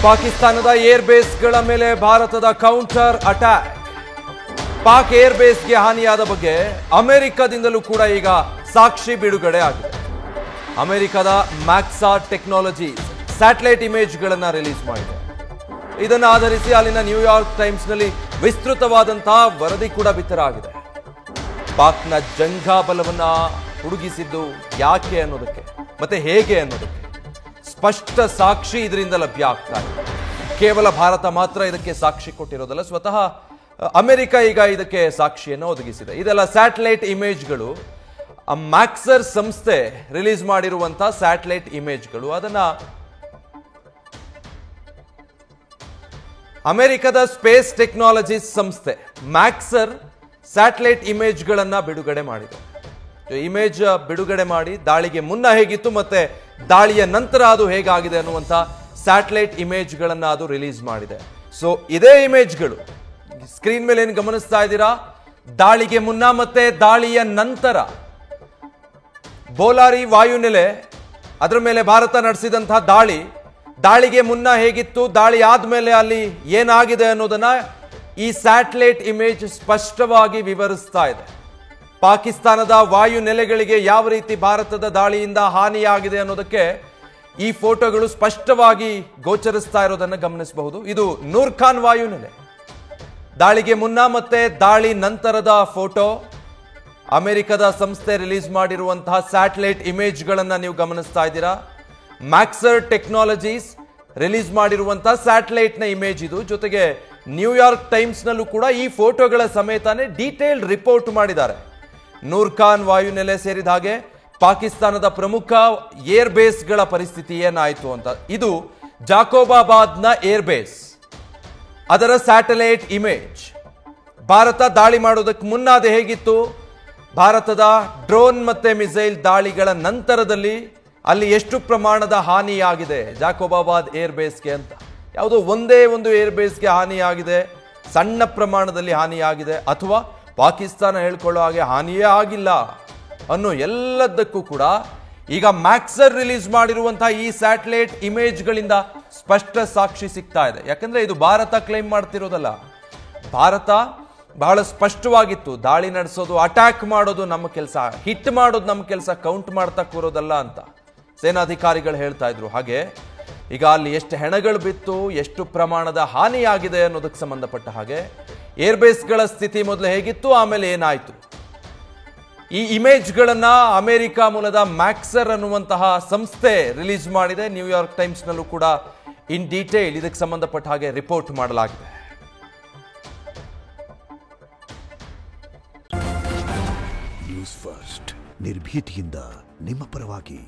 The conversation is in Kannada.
ಪಾಕಿಸ್ತಾನದ ಏರ್ ಬೇಸ್ಗಳ ಮೇಲೆ ಭಾರತದ ಕೌಂಟರ್ ಅಟ್ಯಾಕ್. ಪಾಕ್ ಏರ್ ಬೇಸ್ಗೆ ಹಾನಿಯಾದ ಬಗ್ಗೆ ಅಮೆರಿಕದಿಂದಲೂ ಕೂಡ ಈಗ ಸಾಕ್ಷಿ ಬಿಡುಗಡೆ ಆಗಿದೆ. ಅಮೆರಿಕದ ಮ್ಯಾಕ್ಸಾ ಟೆಕ್ನಾಲಜಿ ಸ್ಯಾಟಲೈಟ್ ಇಮೇಜ್ಗಳನ್ನು ರಿಲೀಸ್ ಮಾಡಿದೆ. ಇದನ್ನು ಆಧರಿಸಿ ಅಲ್ಲಿನ ನ್ಯೂಯಾರ್ಕ್ ಟೈಮ್ಸ್ನಲ್ಲಿ ವಿಸ್ತೃತವಾದಂತಹ ವರದಿ ಕೂಡ ಬಿತ್ತರವಾಗಿದೆ. ಪಾಕ್ನ ಜಂಘಾಬಲವನ್ನ ಹುಡುಗಿಸಿದ್ದು ಯಾಕೆ ಅನ್ನೋದಕ್ಕೆ ಮತ್ತೆ ಹೇಗೆ ಅನ್ನೋದಕ್ಕೆ ಸ್ಪಷ್ಟ ಸಾಕ್ಷಿ ಇದರಿಂದ ಲಭ್ಯ ಆಗ್ತಾ ಇದೆ. ಕೇವಲ ಭಾರತ ಮಾತ್ರ ಇದಕ್ಕೆ ಸಾಕ್ಷಿ ಕೊಟ್ಟಿರೋದಲ್ಲ, ಸ್ವತಃ ಅಮೆರಿಕ ಈಗ ಇದಕ್ಕೆ ಸಾಕ್ಷಿಯನ್ನು ಒದಗಿಸಿದೆ. ಇದೆಲ್ಲ ಸ್ಯಾಟಲೈಟ್ ಇಮೇಜ್ಗಳು, ಮ್ಯಾಕ್ಸರ್ ಸಂಸ್ಥೆ ರಿಲೀಸ್ ಮಾಡಿರುವಂತಹ ಸ್ಯಾಟಲೈಟ್ ಇಮೇಜ್ಗಳು. ಅದನ್ನ ಅಮೆರಿಕದ ಸ್ಪೇಸ್ ಟೆಕ್ನಾಲಜೀಸ್ ಸಂಸ್ಥೆ ಮ್ಯಾಕ್ಸರ್ ಸ್ಯಾಟಲೈಟ್ ಇಮೇಜ್ಗಳನ್ನ ಬಿಡುಗಡೆ ಮಾಡಿದೆ. ಇಮೇಜ್ ಬಿಡುಗಡೆ ಮಾಡಿ ದಾಳಿಗೆ ಮುನ್ನ ಹೇಗಿತ್ತು ಮತ್ತೆ ದಾಳಿಯ ನಂತರ ಅದು ಹೇಗಾಗಿದೆ ಅನ್ನುವಂಥ ಸ್ಯಾಟಲೈಟ್ ಇಮೇಜ್ಗಳನ್ನು ಅದು ರಿಲೀಸ್ ಮಾಡಿದೆ. ಸೊ ಇದೇ ಇಮೇಜ್ಗಳು ಸ್ಕ್ರೀನ್ ಮೇಲೆ ಏನು ಗಮನಿಸ್ತಾ ಇದ್ದೀರಾ, ದಾಳಿಗೆ ಮುನ್ನ ಮತ್ತೆ ದಾಳಿಯ ನಂತರ ಬೋಲಾರಿ ವಾಯುನೆಲೆ ಅದರ ಮೇಲೆ ಭಾರತ ನಡೆಸಿದಂತಹ ದಾಳಿಗೆ ಮುನ್ನ ಹೇಗಿತ್ತು, ದಾಳಿ ಆದ್ಮೇಲೆ ಅಲ್ಲಿ ಏನಾಗಿದೆ ಅನ್ನೋದನ್ನ ಈ ಸ್ಯಾಟಲೈಟ್ ಇಮೇಜ್ ಸ್ಪಷ್ಟವಾಗಿ ವಿವರಿಸ್ತಾ ಇದೆ. ಪಾಕಿಸ್ತಾನದ ವಾಯುನೆಲೆಗಳಿಗೆ ಯಾವ ರೀತಿ ಭಾರತದ ದಾಳಿಯಿಂದ ಹಾನಿಯಾಗಿದೆ ಅನ್ನೋದಕ್ಕೆ ಈ ಫೋಟೋಗಳು ಸ್ಪಷ್ಟವಾಗಿ ಗೋಚರಿಸ್ತಾ ಇರೋದನ್ನು ಗಮನಿಸಬಹುದು. ಇದು ನೂರ್ ಖಾನ್ ವಾಯುನೆಲೆ, ದಾಳಿಗೆ ಮುನ್ನ ಮತ್ತೆ ದಾಳಿ ನಂತರದ ಫೋಟೋ. ಅಮೆರಿಕದ ಸಂಸ್ಥೆ ರಿಲೀಸ್ ಮಾಡಿರುವಂತಹ ಸ್ಯಾಟಲೈಟ್ ಇಮೇಜ್ಗಳನ್ನು ನೀವು ಗಮನಿಸ್ತಾ ಇದ್ದೀರಾ. ಮ್ಯಾಕ್ಸರ್ ಟೆಕ್ನಾಲಜೀಸ್ ರಿಲೀಸ್ ಮಾಡಿರುವಂತಹ ಸ್ಯಾಟಲೈಟ್ನ ಇಮೇಜ್ ಇದು. ಜೊತೆಗೆ ನ್ಯೂಯಾರ್ಕ್ ಟೈಮ್ಸ್ನಲ್ಲೂ ಕೂಡ ಈ ಫೋಟೋಗಳ ಸಮೇತನೇ ಡೀಟೇಲ್ಡ್ ರಿಪೋರ್ಟ್ ಮಾಡಿದ್ದಾರೆ. ನೂರ್ ಖಾನ್ ವಾಯುನೆಲೆ ಸೇರಿದ ಹಾಗೆ ಪಾಕಿಸ್ತಾನದ ಪ್ರಮುಖ ಏರ್ ಬೇಸ್ಗಳ ಪರಿಸ್ಥಿತಿ ಏನಾಯಿತು ಅಂತ. ಇದು ಜಾಕೋಬಾಬಾದ್ನ ಏರ್ ಬೇಸ್, ಅದರ ಸ್ಯಾಟಲೈಟ್ ಇಮೇಜ್. ಭಾರತ ದಾಳಿ ಮಾಡೋದಕ್ಕೆ ಮುನ್ನ ಅದು ಹೇಗಿತ್ತು, ಭಾರತದ ಡ್ರೋನ್ ಮತ್ತೆ ಮಿಸೈಲ್ ದಾಳಿಗಳ ನಂತರದಲ್ಲಿ ಅಲ್ಲಿ ಎಷ್ಟು ಪ್ರಮಾಣದ ಹಾನಿಯಾಗಿದೆ ಜಾಕೋಬಾಬಾದ್ ಏರ್ ಬೇಸ್ಗೆ ಅಂತ. ಯಾವುದೋ ಒಂದೇ ಒಂದು ಏರ್ ಬೇಸ್ಗೆ ಹಾನಿಯಾಗಿದೆ, ಸಣ್ಣ ಪ್ರಮಾಣದಲ್ಲಿ ಹಾನಿಯಾಗಿದೆ, ಅಥವಾ ಪಾಕಿಸ್ತಾನ ಹೇಳ್ಕೊಳ್ಳೋ ಹಾಗೆ ಹಾನಿಯೇ ಆಗಿಲ್ಲ ಅನ್ನೋ ಎಲ್ಲದಕ್ಕೂ ಕೂಡ ಈಗ ಮ್ಯಾಕ್ಸರ್ ರಿಲೀಸ್ ಮಾಡಿರುವಂತಹ ಈ ಸ್ಯಾಟಲೈಟ್ ಇಮೇಜ್ಗಳಿಂದ ಸ್ಪಷ್ಟ ಸಾಕ್ಷಿ ಸಿಗ್ತಾ ಇದೆ. ಯಾಕಂದ್ರೆ ಇದು ಭಾರತ ಕ್ಲೈಮ್ ಮಾಡ್ತಿರೋದಲ್ಲ, ಭಾರತ ಬಹಳ ಸ್ಪಷ್ಟವಾಗಿತ್ತು ದಾಳಿ ನಡೆಸೋದು, ಅಟ್ಯಾಕ್ ಮಾಡೋದು ನಮ್ಮ ಕೆಲಸ, ಹಿಟ್ ಮಾಡೋದು ನಮ್ಮ ಕೆಲಸ, ಕೌಂಟ್ ಮಾಡ್ತಾ ಕೂರೋದಲ್ಲ ಅಂತ ಸೇನಾಧಿಕಾರಿಗಳು ಹೇಳ್ತಾ ಇದ್ರು. ಹಾಗೆ ಈಗ ಅಲ್ಲಿ ಎಷ್ಟು ಹೆಣಗಳು ಬಿತ್ತು, ಎಷ್ಟು ಪ್ರಮಾಣದ ಹಾನಿಯಾಗಿದೆ ಅನ್ನೋದಕ್ಕೆ ಸಂಬಂಧಪಟ್ಟ ಹಾಗೆ ಏರ್ಬೇಸ್ಗಳ ಸ್ಥಿತಿ ಮೊದಲು ಹೇಗಿತ್ತು, ಆಮೇಲೆ ಏನಾಯಿತು, ಈ ಇಮೇಜ್ಗಳನ್ನ ಅಮೆರಿಕ ಮೂಲದ ಮ್ಯಾಕ್ಸರ್ ಅನ್ನುವಂತಹ ಸಂಸ್ಥೆ ರಿಲೀಸ್ ಮಾಡಿದೆ. ನ್ಯೂಯಾರ್ಕ್ ಟೈಮ್ಸ್ನಲ್ಲೂ ಕೂಡ ಇನ್ ಡೀಟೇಲ್ ಇದಕ್ಕೆ ಸಂಬಂಧಪಟ್ಟ ಹಾಗೆ ರಿಪೋರ್ಟ್ ಮಾಡಲಾಗಿದೆ. ನ್ಯೂಸ್ ಫಸ್ಟ್ ನಿರ್ಭೀತಿಯಿಂದ ನಿಮ್ಮ ಪರವಾಗಿ.